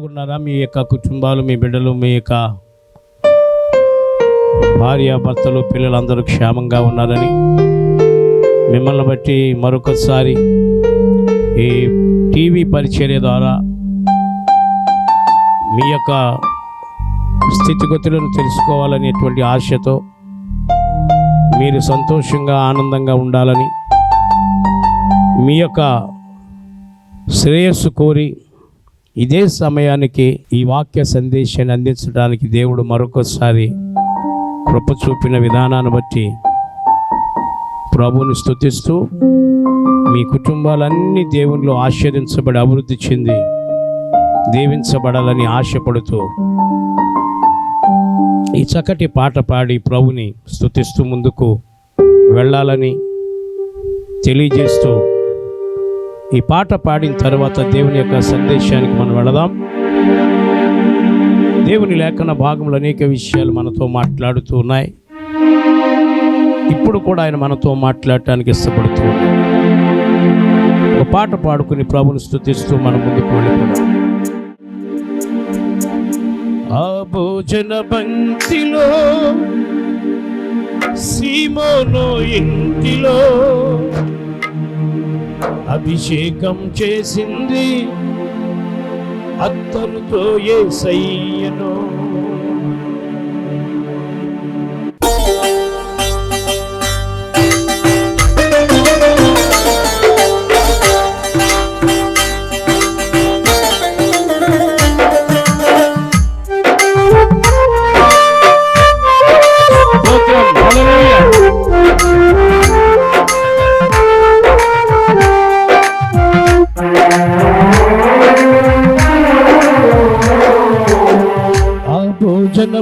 బాగున్నారా? మీ యొక్క కుటుంబాలు, మీ బిడ్డలు, మీ యొక్క భార్య భర్తలు, పిల్లలందరూ క్షేమంగా ఉన్నారని మిమ్మల్ని బట్టి మరొకసారి ఈ టీవీ పరిచర్య ద్వారా మీ యొక్క స్థితిగతులను తెలుసుకోవాలనేటువంటి ఆశతో మీరు సంతోషంగా ఆనందంగా ఉండాలని మీ యొక్క శ్రేయస్సు కోరి ఇదే సమయానికి ఈ వాక్య సందేశాన్ని అందించడానికి దేవుడు మరొకసారి కృప చూపిన విధానాన్ని బట్టి ప్రభువుని స్తుతిస్తూ మీ కుటుంబాలన్నీ దేవునిలో ఆశీర్వదించబడి అభివృద్ధి చెంది దీవించబడాలని ఆశపడుతూ ఈ చక్కటి పాట పాడి ప్రభుని స్తుతిస్తూ ముందుకు వెళ్ళాలని తెలియజేస్తూ ఈ పాట పాడిన తర్వాత దేవుని యొక్క సందేశానికి మనం వెళదాం. దేవుని లేఖన భాగంలో అనేక విషయాలు మనతో మాట్లాడుతూ ఉన్నాయి. ఇప్పుడు కూడా ఆయన మనతో మాట్లాడటానికి ఇష్టపడుతూ ఉన్నాడు. ఒక పాట పాడుకుని ప్రభుని స్తుతిస్తూ మనం ముందుకు వెళ్ళిపోదాం. ఆ భోజన పంక్తిలో సీమోను ఇంటిలో అభిషేకం చేసింది అత్తరుతో యేసయ్యను.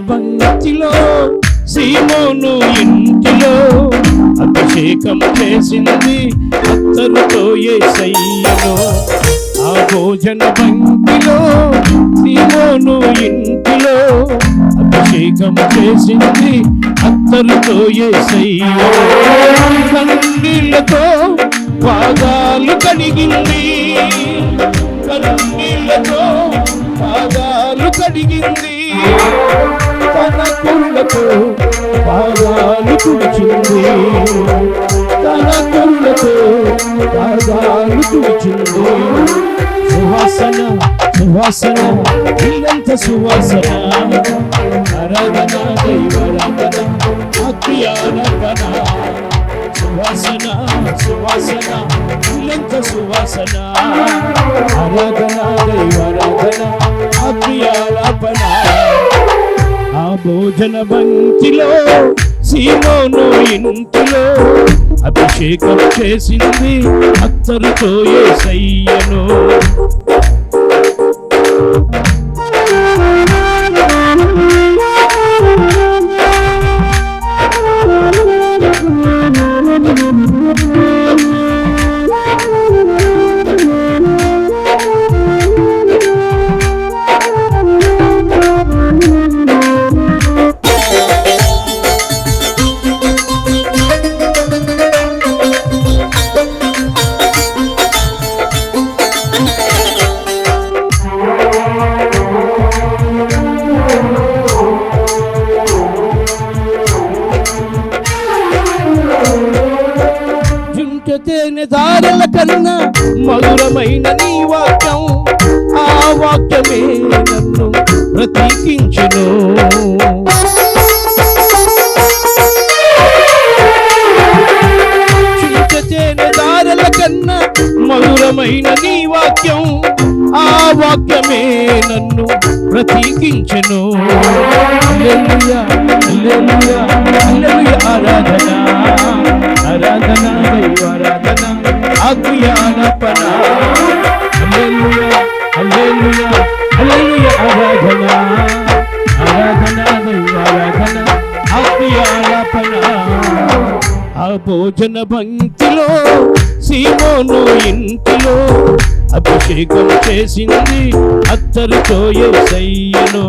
పంక్తిలో సీమోను ఇంటిలో అభిషేకం చేసింది అత్తరుతో యేసయ్యను. ఆ భోజన పంక్తిలో సీమోను ఇంటిలో అభిషేకం చేసింది అత్తరుతో యేసయ్యను. కన్నీళ్లతో పాదాలు కడిగింది, కన్నీళ్లతో పాదాలు కడిగింది, తన కుళ్ళతో పాదాలు తుడిచింది, తన కుళ్ళతో పాదాలు తుడిచింది. సువాసన సువాసన ఇల్లంత సువాసన, ఆరాధన దైవారాధన అక్రియార్పణ. సువాసన సువాసన ఇల్లంత సువాసన, ఆరాధన దైవారాధన అక్రియార్పణ. ఆ భోజన పంక్తిలో సీమోను ఇంటిలో అభిషేకం చేసింది అత్తరుతో యేసయ్యను. తేనె దారుల కన్నా మధురమైన నీ వాక్యం, ఆ వాక్యమే నన్ను ప్రతీకించును. తేనె దారుల కన్నా మధురమైన నీ వాక్యం, ఆ వాక్యమే నన్ను ప్రతీకించును. హల్లెలూయా హల్లెలూయా హల్లెలూయా, ఆరాధన ఆరాధన దైవారాధన అక్రియార్పణ. హల్లెలూయా హల్లెలూయా హల్లెలూయా, ఆరాధన ఆరాధన దైవారాధన అక్రియార్పణ. ఆ భోజన పంక్తిలో సీమోను ఇంటిలో అభిషేకం చేసింది అత్తరుతో యేసయ్యను.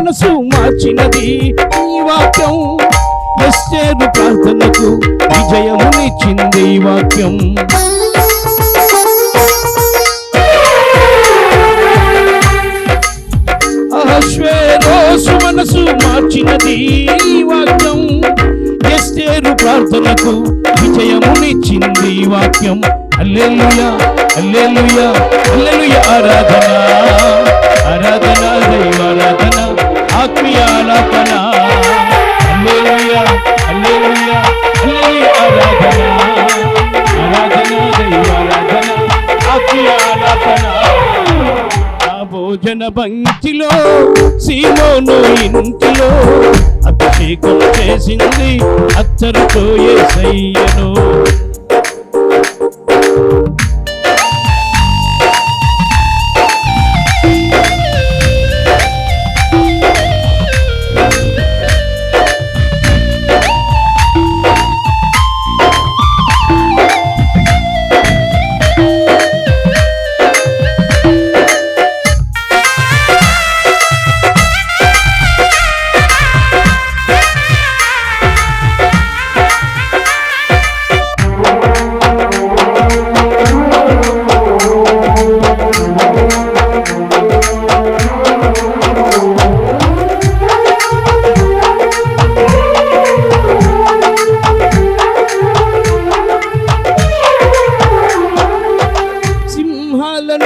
మనసు మార్చినది ఈ వాక్యం. ఎస్తేరు ప్రార్థనకు విజయమునిచ్చింది ఈ వాక్యం. అహష్వేరోషు మనసు మార్చినది ఈ వాక్యం. ఎస్తేరు ప్రార్థనకు విజయమునిచ్చింది ఈ వాక్యం. హల్లెలూయా హల్లెలూయా హల్లెలూయా. ఆరాధన ఆరాధన దైవారాధన ఆత్మీయ ఆలాపన. హల్లెలూయా హల్లెలూయా హల్లెలూయా. ఆరాధన ఆరాధన దైవారాధన ఆత్మీయ ఆలాపన. భోజన పంక్తిలో సీమోను ఇంటిలో అభిషేకం చేసింది అత్తరుతో యేసయ్యను.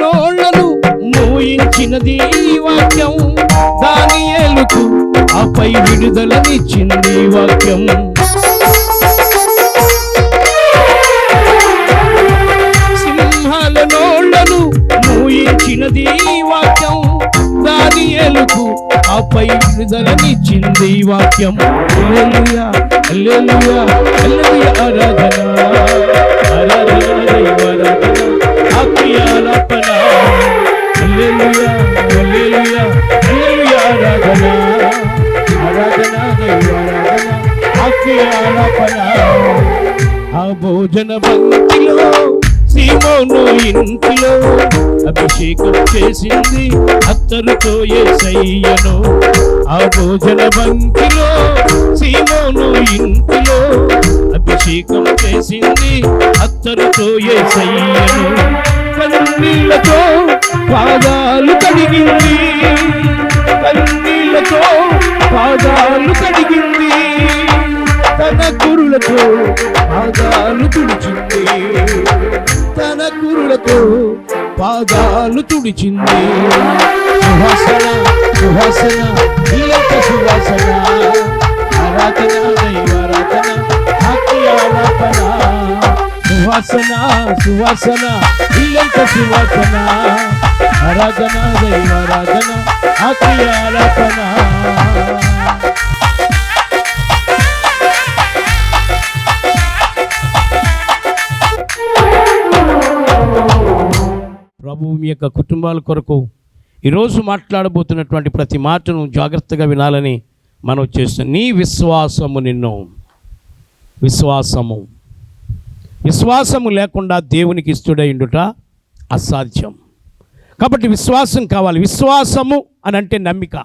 నోళ్లను మూయించినది ఈ వాక్యం. దానియేలుకు ఆపై విడుదలనిచ్చింది ఈ వాక్యం. సింహాల నోళ్లను మూయించినది ఈ వాక్యం. దానియేలుకు ఆపై విడుదలనిచ్చింది ఈ వాక్యం. హల్లెలూయా హల్లెలూయా హల్లెలూయా. ఆరాధన ఆరాధన దైవారాధన ఆత్మీయ ఆలాపన. హల్లెలూయా హల్లెలూయా హల్లెలూయా. ఆరాధన ఆరాధన దైవారాధన ఆత్మీయ ఆలాపన. ఆ భోజన పంక్తిలో సీమోను ఇంటిలో అభిషేకం చేసింది అత్తరుతో యేసయ్యను. ఆ భోజన పంక్తిలో సీమోను ఇంటిలో అభిషేకం చేసింది అత్తరుతో యేసయ్యను. కన్నీళ్లతో పాదాలు కడిగింది, కన్నీళ్లతో పాదాలు కడిగింది. తన కురులతో పాదాలు తుడిచింది, తన కురులతో పాదాలు తుడిచింది. సువాసన సువాసన ఇల్లంత సువాసన. ఆరాధన దైవారాధన ఆత్మీయ ఆలాపన. సువాసన సువాసన ఇల్లంత సువాసన. ఆరాధన దైవారాధన ఆత్మీయ ఆలాపన. ప్రభు మీ యొక్క కుటుంబాల కొరకు ఈరోజు మాట్లాడబోతున్నటువంటి ప్రతి మాటను జాగ్రత్తగా వినాలని మనం చేస్తున్నాం. నీ విశ్వాసము నిన్ను. విశ్వాసము లేకుండా దేవునికి ఇష్టడైండుట అసాధ్యం. కాబట్టి విశ్వాసం కావాలి. విశ్వాసము అని అంటే నమ్మిక.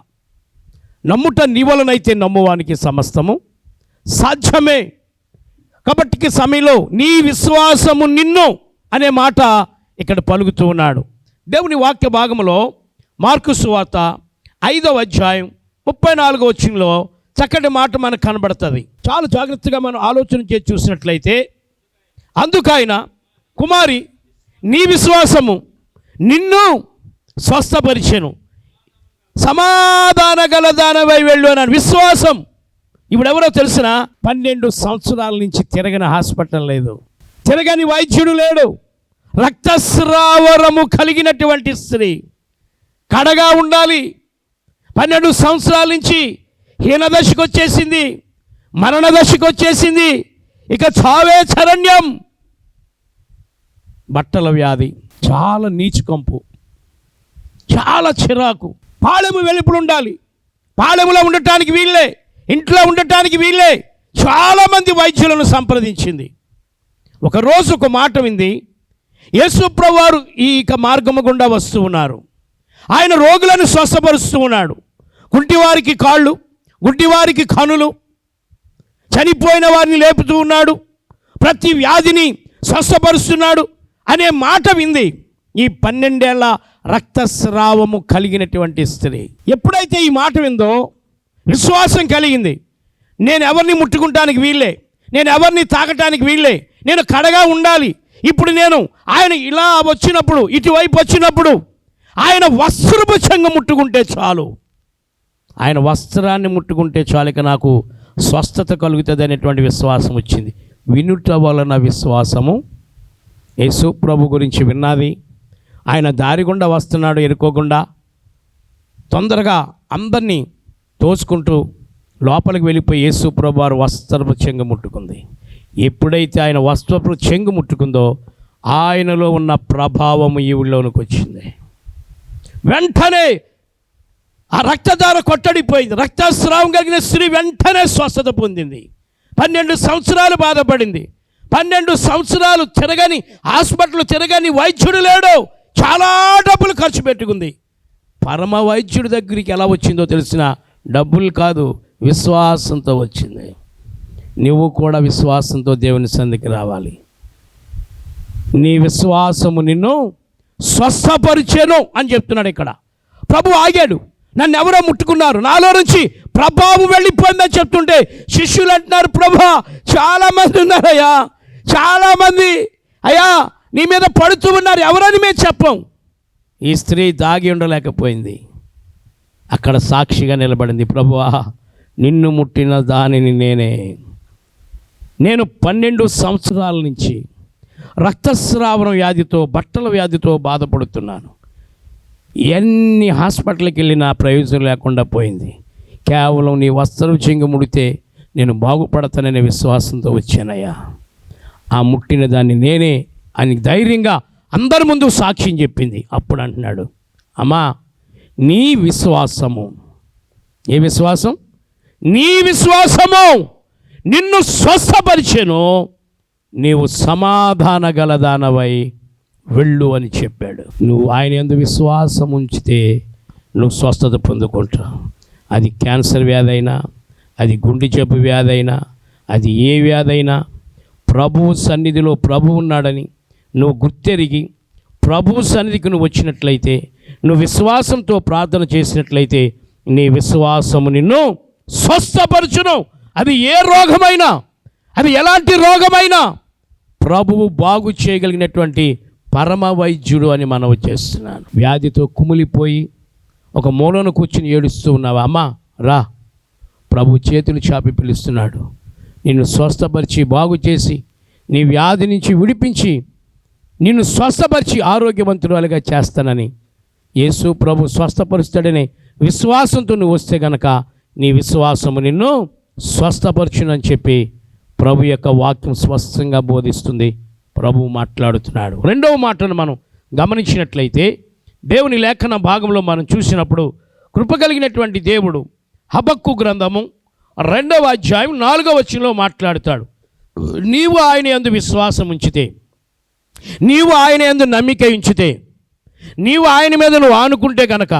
నమ్ముట నీ వలనైతే నమ్మువానికి సమస్తము సాధ్యమే. కాబట్టి సమయంలో నీ విశ్వాసము నిన్ను అనే మాట ఇక్కడ పలుకుతూ ఉన్నాడు. దేవుని వాక్య భాగంలో మార్కు సువార్త 5వ అధ్యాయం 34వ వచనంలో చక్కటి మాట మనకు కనబడుతుంది. చాలా జాగ్రత్తగా మనం ఆలోచన చేసి చూసినట్లయితే, అందుకైన కుమారి నీ విశ్వాసము నిన్ను స్వస్థపరిచెను, సమాధాన గల దానవై వెళ్ళు అన్నాడు. విశ్వాసం. ఇప్పుడెవరో తెలిసిన 12 సంవత్సరాల నుంచి తిరగని హాస్పిటల్ లేదు, తిరగని వైద్యుడు లేడు. రక్తస్రావరము కలిగినటువంటి స్త్రీ, కడగా ఉండాలి. 12 సంవత్సరాల నుంచి హీనదశకు వచ్చేసింది, మరణ దశకు వచ్చేసింది. ఇక చావే చరణ్యం. బట్టల వ్యాధి, చాలా నీచుకంపు, చాలా చిరాకు. పాళెము వెలుపులు ఉండాలి, పాళెములో ఉండటానికి వీళ్ళే, ఇంట్లో ఉండటానికి వీళ్ళే. చాలామంది వైద్యులను సంప్రదించింది. ఒకరోజు ఒక మాట వింది. యేసు ప్రభువారు ఈ మార్గము గుండా వస్తూ ఉన్నారు. ఆయన రోగులను స్వస్థపరుస్తూ ఉన్నాడు. కుంటివారికి కాళ్ళు, గుడ్డివారికి కనులు, చనిపోయిన వారిని లేపుతూ ఉన్నాడు, ప్రతి వ్యాధిని స్వస్థపరుస్తున్నాడు అనే మాట వింది ఈ 12 ఏళ్ల రక్తస్రావము కలిగినటువంటి స్త్రీ. ఎప్పుడైతే ఈ మాట విందో విశ్వాసం కలిగింది. నేను ఎవరిని ముట్టుకుంటానికి వీళ్ళే, నేను ఎవరిని తాకటానికి వీళ్ళే, నేను కడగా ఉండాలి. ఇప్పుడు నేను ఆయన ఇలా వచ్చినప్పుడు, ఇటువైపు వచ్చినప్పుడు ఆయన వస్త్రపు చెంగు ముట్టుకుంటే చాలు, ఆయన వస్త్రాన్ని ముట్టుకుంటే చాలు, ఇక నాకు స్వస్థత కలుగుతుంది అనేటువంటి విశ్వాసం వచ్చింది. వినుట వలన విశ్వాసము. యేసు ప్రభు గురించి విన్నది. ఆయన దారి గుండా వస్తున్నాడు ఎరుకోకుండా, తొందరగా అందరినీ తోసుకుంటూ లోపలికి వెళ్ళిపోయి యేసు ప్రభు వారు వస్త్రపు చెంగు ముట్టుకుంది. ఎప్పుడైతే ఆయన వస్త్రపు చెంగు ముట్టుకుందో ఆయనలో ఉన్న ప్రభావము ఈవిడలోనికి వచ్చింది. వెంటనే ఆ రక్తధార కొట్టడిపోయింది. రక్తస్రావం కలిగిన స్త్రీ వెంటనే స్వస్థత పొందింది. 12 సంవత్సరాలు బాధపడింది. 12 సంవత్సరాలు తిరగని హాస్పిటల్, తిరగని వైద్యుడు లేడు. చాలా డబ్బులు ఖర్చు పెట్టుకుంది. పరమ వైద్యుడి దగ్గరికి ఎలా వచ్చిందో తెలిసిన, డబ్బులు కాదు, విశ్వాసంతో వచ్చింది. నువ్వు కూడా విశ్వాసంతో దేవుని సన్నిధికి రావాలి. నీ విశ్వాసము నిన్ను స్వస్థపరిచెను అని చెప్తున్నాడు ఇక్కడ. ప్రభు ఆగాడు. నన్ను ఎవరో ముట్టుకున్నారు, నాలో నుంచి ప్రభావం వెళ్ళిపోయిందని చెప్తుంటే శిష్యులు అంటున్నారు, ప్రభా చాలామంది ఉన్నారయ్యా, చాలామంది అయ్యా నీ మీద పడుతూ ఉన్నారు, ఎవరని మేము చెప్పం. ఈ స్త్రీ దాగి ఉండలేకపోయింది, అక్కడ సాక్షిగా నిలబడింది. ప్రభువా నిన్ను ముట్టిన దానిని నేను 12 సంవత్సరాల నుంచి రక్తస్రావణ వ్యాధితో, బట్టల వ్యాధితో బాధపడుతున్నాను. ఎన్ని హాస్పిటల్కి వెళ్ళినా ప్రయోజనం లేకుండా పోయింది. కేవలం నీ వస్త్రం చెంగు ముడితే నేను బాగుపడతాననే విశ్వాసంతో వచ్చానయ్యా. ఆ ముట్టిన దాన్ని నేనే అని ధైర్యంగా అందరి ముందు సాక్ష్యం చెప్పింది. అప్పుడు అంటున్నాడు, అమ్మా నీ విశ్వాసము, ఏ విశ్వాసం? నీ విశ్వాసము నిన్ను స్వస్థపరిచెను, నీవు సమాధాన గలదానవై వెళ్ళు అని చెప్పాడు. నువ్వు ఆయన యందు విశ్వాసం ఉంచితే నువ్వు స్వస్థత పొందుకుంటావు. అది క్యాన్సర్ వ్యాధి అయినా, అది గుండె జబ్బు వ్యాధి అయినా, అది ఏ వ్యాధి అయినా, ప్రభువు సన్నిధిలో ప్రభు ఉన్నాడని నువ్వు గుర్తెరిగి ప్రభు సన్నిధికి నువ్వు వచ్చినట్లయితే, నువ్వు విశ్వాసంతో ప్రార్థన చేసినట్లయితే నీ విశ్వాసము నిన్ను స్వస్థపరచును. అది ఏ రోగమైనా, అది ఎలాంటి రోగమైనా ప్రభువు బాగు చేయగలిగినటువంటి పరమ వైద్యుడు అని మనవి చేస్తున్నాను. వ్యాధితో కుమిలిపోయి ఒక మూలను కూర్చుని ఏడుస్తూ ఉన్నావా? అమ్మా రా, ప్రభు చేతులు చాపి పిలుస్తున్నాడు. నిన్ను స్వస్థపరిచి బాగు చేసి నీ వ్యాధి నుంచి విడిపించి నిన్ను స్వస్థపరిచి ఆరోగ్యవంతురాలుగా చేస్తానని యేసు ప్రభు స్వస్థపరుస్తాడనే విశ్వాసంతో నువ్వు వస్తే గనక నీ విశ్వాసము నిన్ను స్వస్థపరచునని చెప్పి ప్రభు యొక్క వాక్యం స్పష్టంగా బోధిస్తుంది. ప్రభు మాట్లాడుతున్నాడు. రెండవ మాటను మనం గమనించినట్లయితే దేవుని లేఖన భాగంలో మనం చూసినప్పుడు కృప కలిగినటువంటి దేవుడు హబక్కు గ్రంథము 2వ అధ్యాయం 4వ వచనంలో మాట్లాడుతాడు. నీవు ఆయన యందు విశ్వాసం ఉంచితే, నీవు ఆయన యందు నమ్మిక ఉంచితే, నీవు ఆయన మీద నువ్వు ఆనుకుంటే కనుక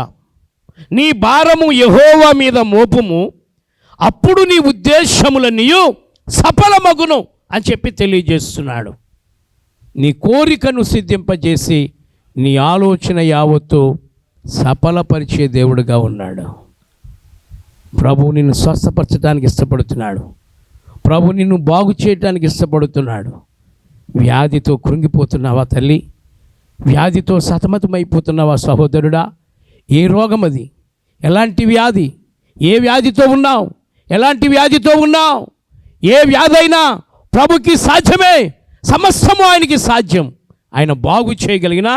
నీ భారము యెహోవా మీద మోపుము, అప్పుడు నీ ఉద్దేశములన్నీ సఫలమగును అని చెప్పి తెలియజేస్తున్నాడు. నీ కోరికను సిద్ధింపజేసి నీ ఆలోచన యావత్తు సఫలపరిచే దేవుడుగా ఉన్నాడు. ప్రభు నిన్ను స్వస్థపరచడానికి ఇష్టపడుతున్నాడు. ప్రభు నిన్ను బాగు చేయడానికి ఇష్టపడుతున్నాడు. వ్యాధితో కృంగిపోతున్నావా తల్లి? వ్యాధితో సతమతమైపోతున్నావా సహోదరుడా? ఏ రోగం అది? ఎలాంటి వ్యాధి? ఏ వ్యాధితో ఉన్నావు? ఎలాంటి వ్యాధితో ఉన్నావు? ఏ వ్యాధి అయినా ప్రభుకి సాధ్యమే. సమస్తము ఆయనకి సాధ్యం. ఆయన బాగు చేయగలిగిన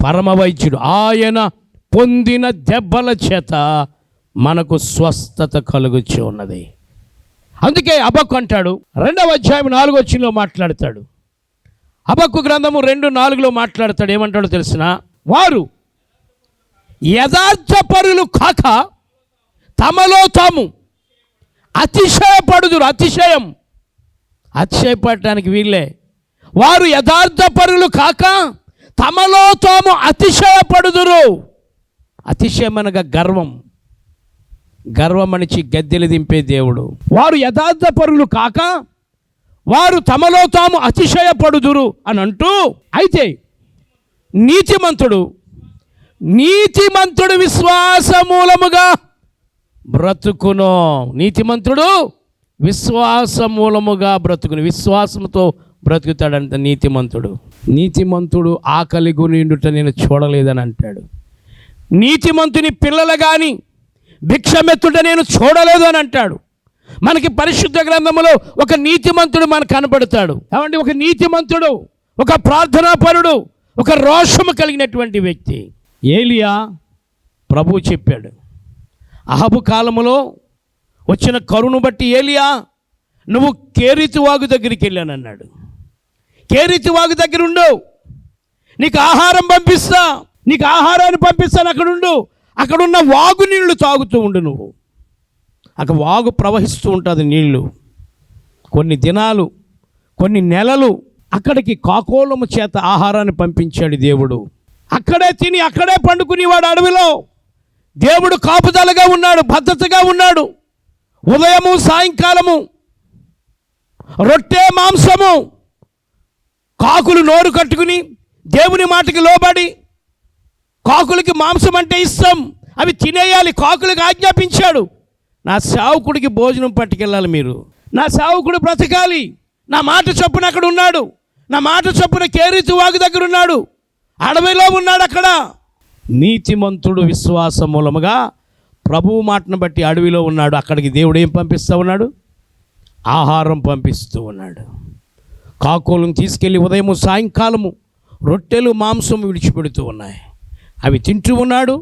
పరమ వైద్యుడు. ఆయన పొందిన దెబ్బల చేత మనకు స్వస్థత కలుగుచూ ఉన్నది. అందుకే హబక్కు అంటాడు, 2వ అధ్యాయం 4వ వచనంలో మాట్లాడతాడు. హబక్కు గ్రంథము 2:4లో మాట్లాడతాడు. ఏమంటాడో తెలిసిన? వారు యథార్థపరులు కాక తమలో తాము అతిశయపడుదురు. అతిశయపడటానికి వీళ్ళే. వారు యథార్థపరులు కాక తమలో తాము అతిశయపడుదురు. అతిశయమనగా గర్వం. గర్వమణిచి గద్దెలు దింపే దేవుడు. వారు యథార్థపరులు కాక వారు తమలో తాము అతిశయపడుదురు అని అంటూ, అయితే నీతిమంతుడు విశ్వాస మూలముగా బ్రతుకును. నీతిమంతుడు విశ్వాస మూలముగా బ్రతుకును. విశ్వాసంతో బ్రతుకుతాడంట నీతిమంతుడు. నీతిమంతుడు ఆకలి గునిండుట నేను చూడలేదని అంటాడు. నీతిమంతుని పిల్లలు కానీ భిక్షమెత్తుట నేను చూడలేదు అని అంటాడు. మనకి పరిశుద్ధ గ్రంథములో ఒక నీతిమంతుడు మనకు కనపడతాడు. ఏమంటే ఒక నీతిమంతుడు, ఒక ప్రార్థనాపరుడు, ఒక రోషము కలిగినటువంటి వ్యక్తి. ఏలియా ప్రభువు చెప్పాడు, అహబు కాలములో వచ్చిన కరును బట్టి ఏలియా నువ్వు కేరీతు వాగు దగ్గరికి వెళ్ళానన్నాడు. కేరీతు వాగు దగ్గర ఉండు, నీకు ఆహారం పంపిస్తా, నీకు ఆహారాన్ని పంపిస్తాను, అక్కడుండు, అక్కడున్న వాగు నీళ్లు తాగుతూ ఉండు. నువ్వు అక్కడ వాగు ప్రవహిస్తూ ఉంటుంది నీళ్లు. కొన్ని దినాలు, కొన్ని నెలలు అక్కడికి కాకోలము చేత ఆహారాన్ని పంపించాడు దేవుడు. అక్కడే తిని అక్కడే పండుకునేవాడు అడవిలో. దేవుడు కాపుదలగా ఉన్నాడు, భద్రతగా ఉన్నాడు. ఉదయము సాయంకాలము రొట్టె మాంసము, కాకులు నోరు కట్టుకుని దేవుని మాటకి లోబడి, కాకులకి మాంసం అంటే ఇష్టం, అవి తినేయాలి, కాకులకు ఆజ్ఞాపించాడు. నా సేవకుడికి భోజనం పట్టుకెళ్ళాలి, మీరు నా సేవకుడు బ్రతకాలి, నా మాట చొప్పున అక్కడ ఉన్నాడు, నా మాట చొప్పున కేరీతు వాగు దగ్గర ఉన్నాడు, అడవిలో ఉన్నాడు. అక్కడ నీతిమంతుడు విశ్వాస మూలముగా ప్రభువు మాటను బట్టి అడవిలో ఉన్నాడు. అక్కడికి దేవుడు ఏం పంపిస్తూ ఉన్నాడు? ఆహారం పంపిస్తూ ఉన్నాడు. కాకులను తీసుకెళ్ళి ఉదయము సాయంకాలము రొట్టెలు మాంసం విడిచిపెడుతూ ఉన్నాయి. అవి తింటూ ఉన్నాడు.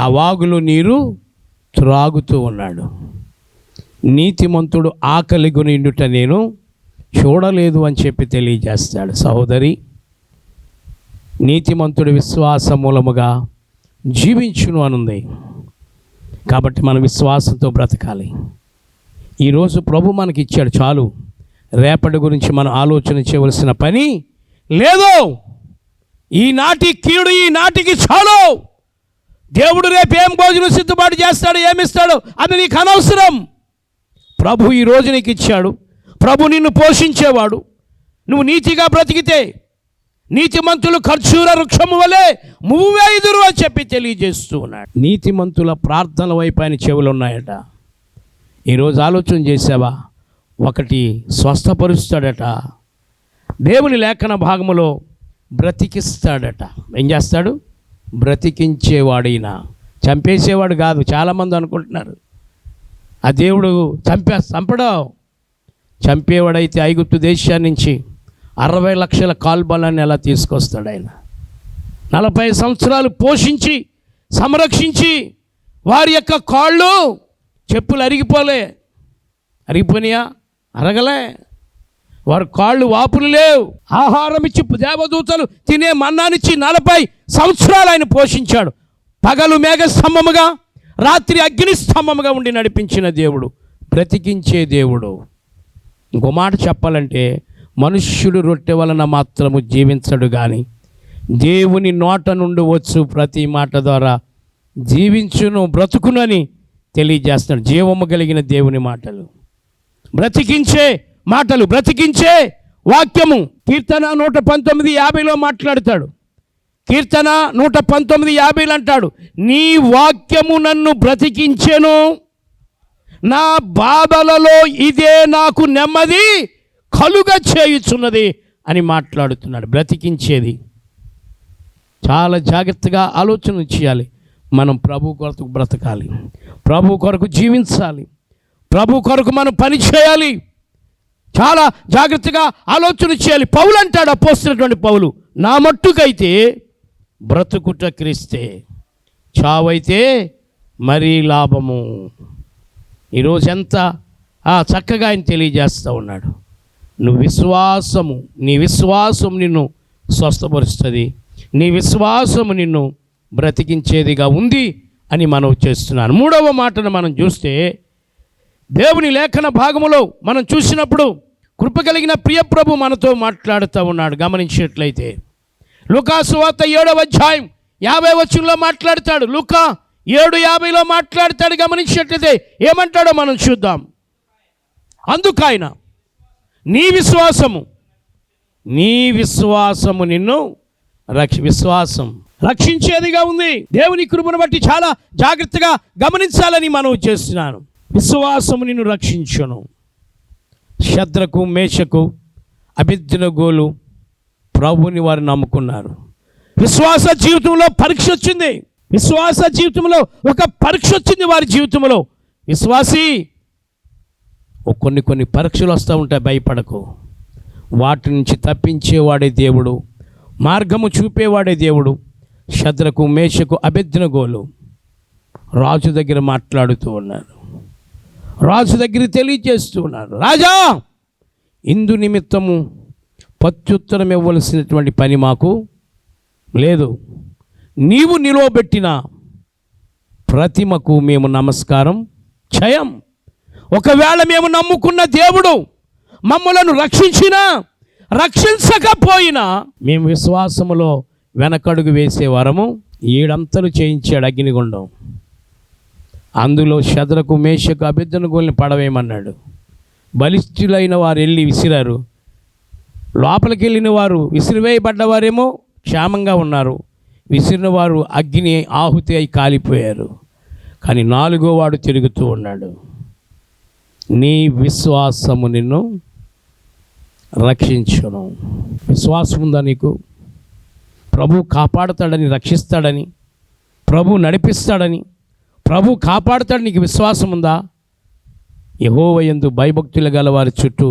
ఆ వాగులో నీరు త్రాగుతూ ఉన్నాడు. నీతిమంతుడు ఆకలి గునిండుట నేను చూడలేదు అని చెప్పి తెలియజేస్తాడు. సహోదరి, నీతిమంతుడు విశ్వాస మూలముగా జీవించును అనుంది. కాబట్టి మన విశ్వాసంతో బ్రతకాలి. ఈరోజు ప్రభు మనకి ఇచ్చాడు, చాలు. రేపటి గురించి మనం ఆలోచన చేయవలసిన పని లేదు. ఈనాటి కీడు ఈనాటికి చాలు. దేవుడు రేపు ఏం భోజనం సిద్ధపాటు చేస్తాడు, ఏమిస్తాడు అది నీకు అనవసరం. ప్రభు ఈ రోజు నీకు ఇచ్చాడు. ప్రభు నిన్ను పోషించేవాడు. నువ్వు నీతిగా బ్రతికితే నీతిమంతులు ఖర్జూర వృక్షము వలె మువ్వేయుదురు అని చెప్పి తెలియజేస్తూ ఉన్నాడు. నీతిమంతుల ప్రార్థనల వైపు ఆయన చెవులు ఉన్నాయట. ఈరోజు ఆలోచన చేసావా? ఒకటి స్వస్థపరుస్తాడట, దేవుని లేఖన భాగములో బ్రతికిస్తాడట. ఏం చేస్తాడు? బ్రతికించేవాడైనా, చంపేసేవాడు కాదు. చాలామంది అనుకుంటున్నారు ఆ దేవుడు చంపడం. చంపేవాడైతే ఐగుప్తు దేశాన్ని నుంచి 60 లక్షల కాల్బలాన్ని ఎలా తీసుకొస్తాడు ఆయన? 40 సంవత్సరాలు పోషించి సంరక్షించి వారి యొక్క కాళ్ళు, చెప్పులు అరిగిపోయినాయా? అరగలే. వారి కాళ్ళు వాపులు లేవు. ఆహారం ఇచ్చి దేవదూతలు తినే మన్నానిచ్చి 40 సంవత్సరాలు ఆయన పోషించాడు. పగలు మేఘస్తంభముగా, రాత్రి అగ్నిస్తంభముగా ఉండి నడిపించిన దేవుడు, బ్రతికించే దేవుడు. ఇంకో మాట చెప్పాలంటే, మనుష్యుడు రొట్టె వలన మాత్రము జీవించడు కానీ దేవుని నోట నుండి వచ్చు ప్రతి మాట ద్వారా జీవించును, బ్రతుకునని తెలియజేస్తున్నాడు. జీవము కలిగిన దేవుని మాటలు, బ్రతికించే మాటలు, బ్రతికించే వాక్యము. కీర్తన 119:50 మాట్లాడతాడు. కీర్తన 119:50 అంటాడు, నీ వాక్యము నన్ను బ్రతికించెను, నా బాధలలో ఇదే నాకు నెమ్మది కలుగ చేయుచున్నది అని మాట్లాడుతున్నాడు. బ్రతికించేది. చాలా జాగ్రత్తగా ఆలోచన చేయాలి. మనం ప్రభు కొరకు బ్రతకాలి, ప్రభు కొరకు జీవించాలి, ప్రభు కొరకు మనం పని చేయాలి. చాలా జాగ్రత్తగా ఆలోచన చేయాలి. పౌలు అంటాడు, అపోస్తలుడైన పౌలు, నా మట్టుకైతే బ్రతుకుట క్రీస్తే, చావైతే మరీ లాభము. ఈరోజు ఎంత చక్కగా ఆయన తెలియజేస్తూ ఉన్నాడు. నీ విశ్వాసం నిన్ను స్వస్థపరుస్తుంది, నీ విశ్వాసము నిన్ను బ్రతికించేదిగా ఉంది అని మనం చేస్తున్నాను. 3వ మాటను మనం చూస్తే, దేవుని లేఖన భాగములో మనం చూసినప్పుడు కృప కలిగిన ప్రియప్రభు మనతో మాట్లాడుతూ ఉన్నాడు. గమనించినట్లయితే లూకా సువార్త 7వ అధ్యాయం 50 వచనంలో మాట్లాడతాడు. లూకా 7:50 మాట్లాడతాడు. గమనించినట్లయితే ఏమంటాడో మనం చూద్దాం. అందుకైన నీ విశ్వాసము నిన్ను విశ్వాసం రక్షించేదిగా ఉంది. దేవుని కృపను బట్టి చాలా జాగ్రత్తగా గమనించాలని మనం చేస్తున్నాను. విశ్వాసము నిన్ను రక్షించును. శద్రకు, మేషకు, అబేద్నెగోలు ప్రభువుని వారు నమ్ముకున్నారు. విశ్వాస జీవితంలో పరీక్ష వచ్చింది. విశ్వాస జీవితంలో ఒక పరీక్ష వచ్చింది వారి జీవితంలో. విశ్వాసి, కొన్ని పరీక్షలు వస్తూ ఉంటాయి, భయపడకు. వాటి నుంచి తప్పించేవాడే దేవుడు, మార్గము చూపేవాడే దేవుడు. శద్రకు, మేషకు, అబేద్నెగోలు రాజు దగ్గర మాట్లాడుతూ ఉన్నారు. రాజు దగ్గర తెలియజేస్తూ ఉన్నారు, రాజా, ఇందు నిమిత్తము ప్రత్యుత్తరం ఇవ్వవలసినటువంటి పని మాకు లేదు. నీవు నిలువబెట్టిన ప్రతిమకు మేము నమస్కారం చేయం. ఒకవేళ మేము నమ్ముకున్న దేవుడు మమ్మలను రక్షించకపోయినా మేము విశ్వాసములో వెనకడుగు వేసేవారము. 7 అంతలు చేయించాడు అగ్నిగుండం. అందులో శద్రకు, మేషకు, అబేద్నెగోల్ని పడవేయమన్నాడు. బలిష్ఠులైన వారు వెళ్ళి విసిరారు. లోపలికి వెళ్ళిన వారు, విసిరివేయబడ్డవారేమో క్షేమంగా ఉన్నారు. విసిరిన వారు అగ్ని ఆహుతి అయి కాలిపోయారు. కానీ 4వ వాడు తిరుగుతూ ఉన్నాడు. నీ విశ్వాసము నిన్ను రక్షించును. విశ్వాసం ఉందా నీకు? ప్రభు కాపాడుతాడని, రక్షిస్తాడని, ప్రభు నడిపిస్తాడని, ప్రభు కాపాడుతాడు. నీకు విశ్వాసం ఉందా? యెహోవా యందు భయభక్తులు గల వారి చుట్టూ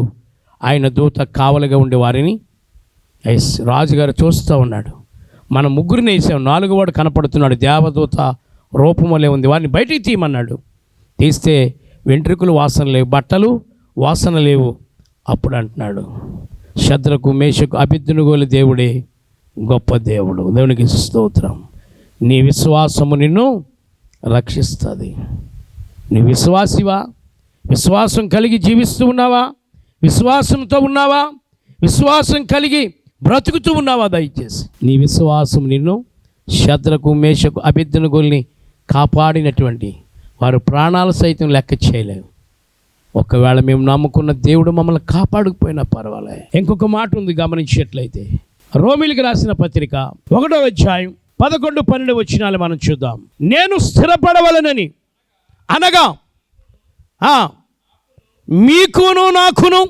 ఆయన దూత కావలిగా ఉండే వారిని రాజుగారు చూస్తూ ఉన్నాడు. మనం 3 వేసాం, 4వ వాడు కనపడుతున్నాడు. దేవదూత రూపంలో ఉంది. వారిని బయటికి తీయమన్నాడు. తీస్తే వెంట్రుకలు వాసన లేవు, బట్టలు వాసన లేవు. అప్పుడు అంటున్నాడు, శద్రకు, మేషకు, అబేద్నెగోలు దేవుడే గొప్ప దేవుడు. దేవునికి స్తోత్రం. నీ విశ్వాసము నిన్ను రక్షిస్తుంది. నీ విశ్వాసివా? విశ్వాసం కలిగి జీవిస్తూ ఉన్నావా? విశ్వాసంతో ఉన్నావా? విశ్వాసం కలిగి బ్రతుకుతూ ఉన్నావా? దయచేసి నీ విశ్వాసం నిన్ను శద్రకు, మేషకు, అబేద్నెగోల్ని కాపాడినటువంటి వారు ప్రాణాలు సైతం లెక్క చేయలేవు. ఒకవేళ మేము నమ్ముకున్న దేవుడు మమ్మల్ని కాపాడకపోయినా పర్వాలే. ఇంకొక మాట ఉంది, గమనించేట్లయితే రోమీయులకు రాసిన పత్రిక 1వ అధ్యాయం 11, 12 వచనాలు మనం చూద్దాం. నేను స్థిరపడవలనని అనగా మీకును నాకును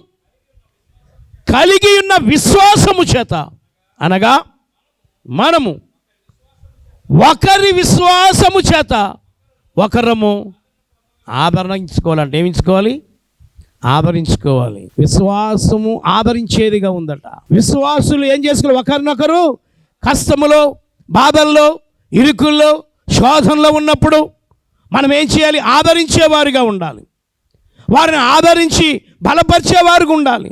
కలిగి ఉన్న విశ్వాసము చేత, అనగా మనము ఒకరి విశ్వాసము చేత ఒకరము ఆదరించుకోవాలంటే ఏమించుకోవాలి? ఆదరించుకోవాలి. విశ్వాసము ఆదరించేదిగా ఉందట. విశ్వాసులు ఏం చేసుకోవాలి? ఒకరినొకరు కష్టములో, బాధల్లో, ఇరుకుల్లో, శోధనలో ఉన్నప్పుడు మనం ఏం చేయాలి? ఆదరించేవారుగా ఉండాలి. వారిని ఆదరించి బలపరిచేవారుగా ఉండాలి.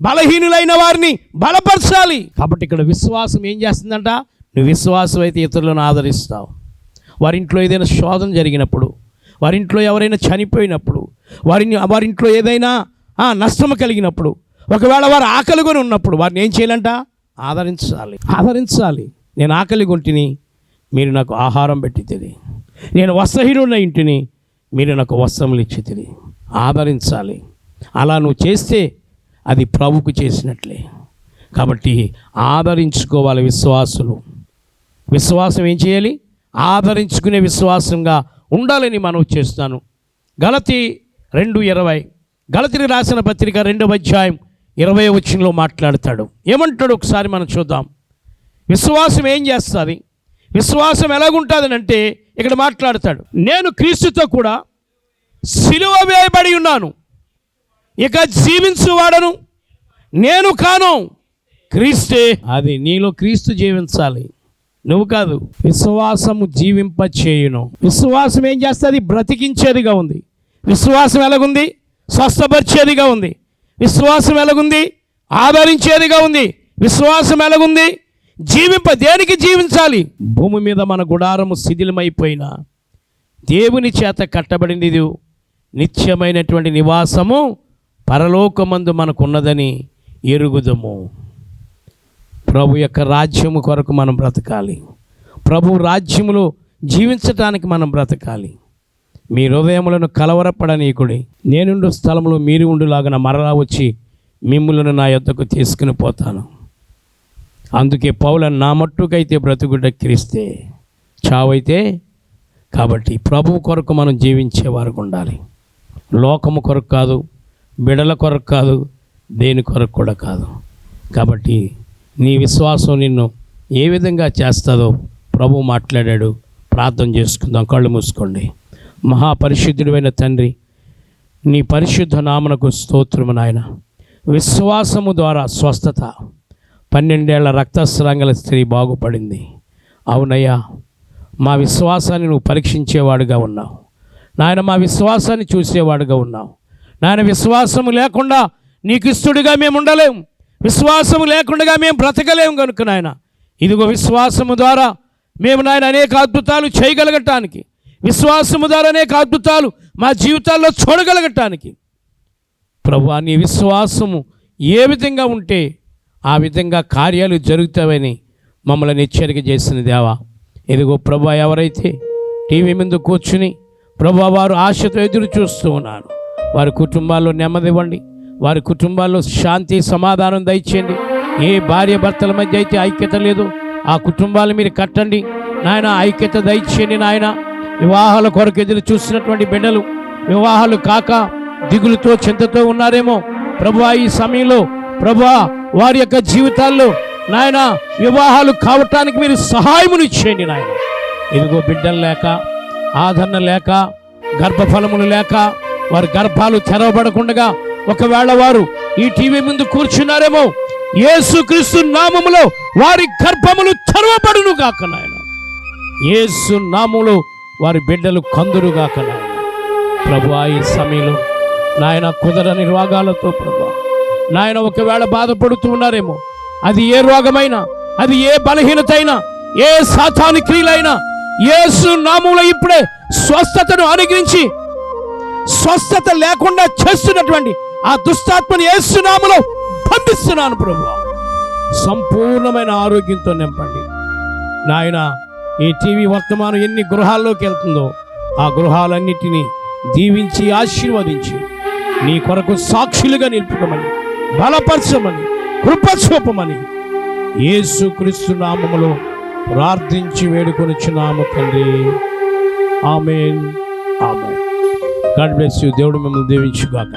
బలహీనులైన వారిని బలపరచాలి. కాబట్టి ఇక్కడ విశ్వాసం ఏం చేస్తుందంట? నువ్వు విశ్వాసం అయితే ఇతరులను ఆదరిస్తావు. వారింట్లో ఏదైనా శోధన జరిగినప్పుడు, వారింట్లో ఎవరైనా చనిపోయినప్పుడు, వారింట్లో ఏదైనా నష్టము కలిగినప్పుడు, ఒకవేళ వారు ఆకలిగొని ఉన్నప్పుడు వారిని ఏం చేయాలంట? ఆదరించాలి. నేను ఆకలిగొంటిని, మీరు నాకు ఆహారం పెట్టితిరి. నేను వస్త్రహీనుడైన ఇంటిని, మీరు నాకు వస్త్రములు ఇచ్చితిరి. ఆదరించాలి. అలా నువ్వు చేస్తే అది ప్రభువుకు చేసినట్లే. కాబట్టి ఆదరించుకోవాలి. విశ్వాసం ఏం చేయాలి? ఆదరించుకునే విశ్వాసంగా ఉండాలని మనం చేస్తాను. గలతీ 2:20, గలతీకి రాసిన పత్రిక 2వ అధ్యాయం 20వ వచనంలో మాట్లాడతాడు. ఏమంటాడు ఒకసారి మనం చూద్దాం. విశ్వాసం ఏం చేస్తుంది? విశ్వాసం ఎలాగుంటుందని అంటే ఇక్కడ మాట్లాడతాడు, నేను క్రీస్తుతో కూడా సిలువ వేయబడి ఉన్నాను, ఇక జీవించువాడను నేను కాను, క్రీస్తే. అది నీలో క్రీస్తు జీవించాలి, నువ్వు కాదు. విశ్వాసము జీవింపచేయును. విశ్వాసం ఏం చేస్తుంది? బ్రతికించేదిగా ఉంది. విశ్వాసం ఎలాగుంది? స్వస్థపరిచేదిగా ఉంది. విశ్వాసం ఎలాగుంది? ఆదరించేదిగా ఉంది. విశ్వాసం ఎలాగుంది? దేనికి జీవించాలి? భూమి మీద మన గుడారము శిథిలమైపోయినా దేవుని చేత కట్టబడింది నిత్యమైనటువంటి నివాసము పరలోకమందు మనకున్నదని ఎరుగుదము. ప్రభు యొక్క రాజ్యము కొరకు మనం బ్రతకాలి. ప్రభు రాజ్యములో జీవించటానికి మనం బ్రతకాలి. మీ హృదయములను కలవరపడనీయకుడి, నేనుండు స్థలంలో మీరు ఉండులాగా మరలా వచ్చి మిమ్ములను నా యొద్దకు తీసుకుని పోతాను. అందుకే పౌలు నా మట్టుకైతే బ్రతుకుట క్రీస్తే, చావైతే. కాబట్టి ప్రభువు కొరకు మనం జీవించేవారు ఉండాలి. లోకము కొరకు కాదు, బిడల కొరకు కాదు, దేని కొరకు కూడా కాదు. కాబట్టి నీ విశ్వాసం నిన్ను ఏ విధంగా చేస్తుందో ప్రభువు మాట్లాడాడు. ప్రార్థన చేసుకుందాం. కళ్ళు మూసుకోండి. మహాపరిశుద్ధుడైన తండ్రి, నీ పరిశుద్ధ నామమునకు స్తోత్రము నాయన. విశ్వాసము ద్వారా స్వస్థత, 12 ఏళ్ల రక్తస్రావం స్త్రీ బాగుపడింది. అవునయ్యా, మా విశ్వాసాన్ని నువ్వు పరీక్షించేవాడుగా ఉన్నావు నాయన. మా విశ్వాసాన్ని చూసేవాడుగా ఉన్నావు నాయన. విశ్వాసము లేకుండా నీకు ఇష్టడుగా మేము ఉండలేము, విశ్వాసము లేకుండా మేము బ్రతకలేము కనుక నాయన, ఇదిగో విశ్వాసము ద్వారా మేము నాయన అనేక అద్భుతాలు చేయగలగటానికి, విశ్వాసము ద్వారా అనేక అద్భుతాలు మా జీవితాల్లో చూడగలగటానికి ప్రభువా, నీ విశ్వాసము ఏ విధంగా ఉంటే ఆ విధంగా కార్యాలు జరుగుతావని మమ్మల్ని హెచ్చరిక చేసిన దేవా, ఇదిగో ప్రభువా, ఎవరైతే టీవీ ముందు కూర్చుని ప్రభువా వారు ఆశతో ఎదురు చూస్తూ ఉన్నారు, వారి కుటుంబాల్లో నెమ్మదివ్వండి, వారి కుటుంబాల్లో శాంతి సమాధానం దయచేయండి. ఏ భార్య భర్తల మధ్య అయితే ఐక్యత లేదు ఆ కుటుంబాలు మీరు కట్టండి నాయన, ఐక్యత దయచేయండి నాయన. వివాహాల కొరకు ఎదురు చూసినటువంటి బిడ్డలు వివాహాలు కాక దిగులుతో చింతతో ఉన్నారేమో ప్రభువా, ఈ సమయంలో ప్రభువా వారి యొక్క జీవితాల్లో నాయన వివాహాలు కావటానికి మీరు సహాయమును ఇచ్చేయండి నాయన. ఇదిగో బిడ్డలు లేక, ఆదరణ లేక, గర్భఫలములు లేక వారి గర్భాలు తెరవబడకుండా ఒకవేళ వారు ఈ టీవీ ముందు కూర్చున్నారేమో, యేసుక్రీస్తు నామములో వారి గర్భములు తెరవబడును గాక నాయన. యేసు నామములో వారి బిడ్డలు కందురుగాక నాయన. ప్రభువా, ఈ సమయంలో నాయన కుదరని రోగాలతో ప్రభువా నాయన ఒకవేళ బాధపడుతూ ఉన్నారేమో, అది ఏ రోగమైనా, అది ఏ బలహీనత అయినా, ఏ సాతాను క్రియలైనా యేసు నామములో ఇప్పుడే స్వస్థతను అనుగ్రహించి స్వస్థత లేకుండా చేస్తున్నటువంటి ఆ దుష్టాత్మని యేసు నామములో బంధిస్తున్నాను ప్రభువా. సంపూర్ణమైన ఆరోగ్యంతో నింపండి నాయన. ఈ టీవీ వర్తమానం ఎన్ని గృహాల్లోకి వెళ్తుందో ఆ గృహాలన్నిటినీ దీవించి ఆశీర్వదించి నీ కొరకు సాక్షులుగా నిలుపుకోమని, బలపరచమని, కృప చూపమని యేసుక్రీస్తు నామములో ప్రార్థించి వేడుకొనుచున్నాము తండ్రి. Amen, amen. God bless you. దేవుడు మిమ్మల్ని దీవించుగాక.